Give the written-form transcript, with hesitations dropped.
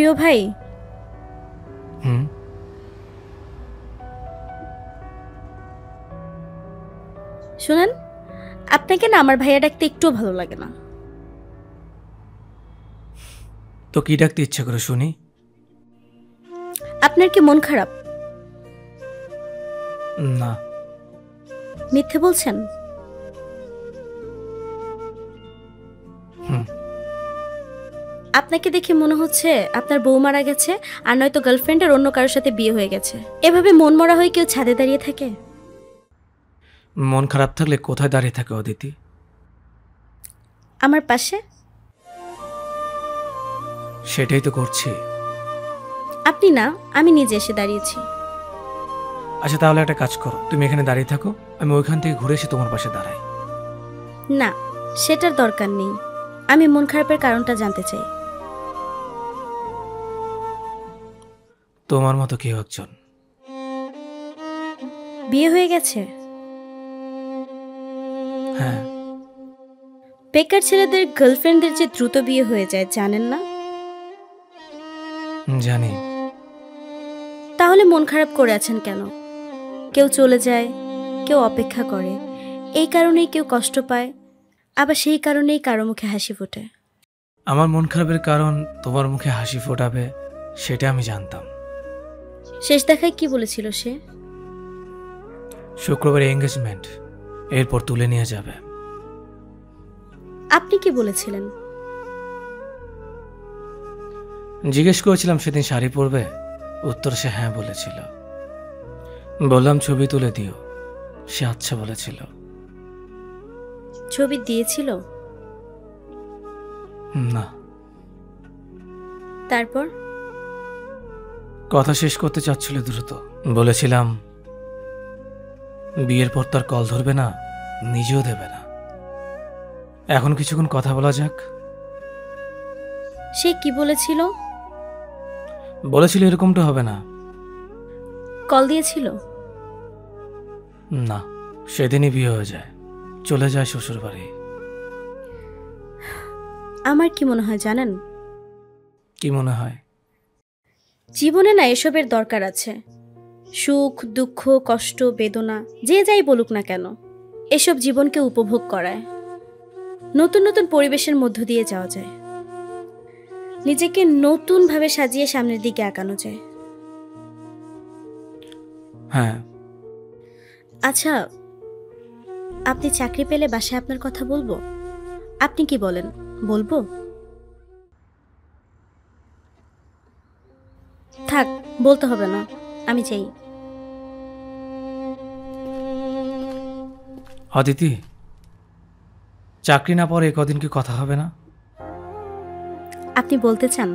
প্রিয় ভাই। শুনেন, আপনাকে না আমার ভাইয়া ডাকতে একটুও ভালো লাগে না। তো কি ডাকতে ইচ্ছে করে শুনি? আপনার কি মন খারাপ? না। মিথ্যে বলছেন? আপনাকে দেখে মনে হচ্ছে আপনার বউ মারা গেছে, আর নয়তো গার্লফ্রেন্ডের অন্য কারোর সাথে বিয়ে হয়ে গেছে। এভাবে মন মরা হয়ে কেউ ছাদে দাঁড়িয়ে থাকে? মন খারাপ থাকলে কোথায় দাঁড়িয়ে থাকে অদিতি? আমার পাশে। সেটাই তো করছি। আপনি না, আমি নিজে এসে দাঁড়িয়েছি। আচ্ছা তাহলে একটা কাজ করো, তুমি এখানে দাঁড়িয়ে থাকো, আমি ওইখান থেকে ঘুরে এসে তোমার পাশে দাঁড়াই। না, সেটার দরকার নেই। আমি মন খারাপের কারণটা জানতে চাই। তোমার মতো কেউ একজন। বিয়ে হয়ে গেছে? হ্যাঁ। বেকার ছেলেদের গার্লফ্রেন্ডদের যে দ্রুত বিয়ে হয়ে যায় জানেন না? জানি। তাহলে মন খারাপ করে আছেন কেন? কেউ চলে যায়, কেউ অপেক্ষা করে, এই কারণেই কেউ কষ্ট পায়, আবার সেই কারণেই কারো মুখে হাসি ফোটে। আমার মন খারাপের কারণ তোমার মুখে হাসি ফোটাবে সেটা আমি জানতাম। শেষ দেখায় কি বলেছিল সে? শুক্রবার এঙ্গেজমেন্ট, এরপর তুলে নিয়ে যাবে। আপনি কি বলেছিলেন? জিজ্ঞেস করেছিলাম সেদিন শাড়ি পরবে, উত্তর সে হ্যাঁ বলেছিল। বললাম ছবি তুলে দিও, সে আচ্ছা বলেছিল। ছবি দিয়েছিল? না। তারপর? কথা শেষ করতে চাচ্ছিল দ্রুত। বলেছিলাম বিয়ের পর তার কল ধরবে না, নিজেও দেবে না। এখন কিছুক্ষণ কথা বলা যাক। সে কি বলেছিল? বলেছিল এরকমটা হবে না। কল দিয়েছিল? না, সেদিনই বিয়ে হয়ে যায়, চলে যায় শ্বশুর বাড়ি। আমার কি মনে হয় জানেন? কি মনে হয়? জীবনে না এসবের দরকার আছে। সুখ, দুঃখ, কষ্ট, বেদনা, যে যাই বলুক না কেন, এসব জীবনকে উপভোগ করায়। নতুন নতুন পরিবেশের মধ্য দিয়ে যাওয়া যায়, নিজেকে নতুনভাবে সাজিয়ে সামনের দিকে আগানো যায়। হ্যাঁ। আচ্ছা, আপনি চাকরি পেলে বাসায় আপনার কথা বলবো? আপনি কি বলেন, বলবো? থাক, বলতে হবে না, আমি চাই। অদিতি, চাকরি না পরে কদিন কি কথা হবে না? আপনি বলতে চান?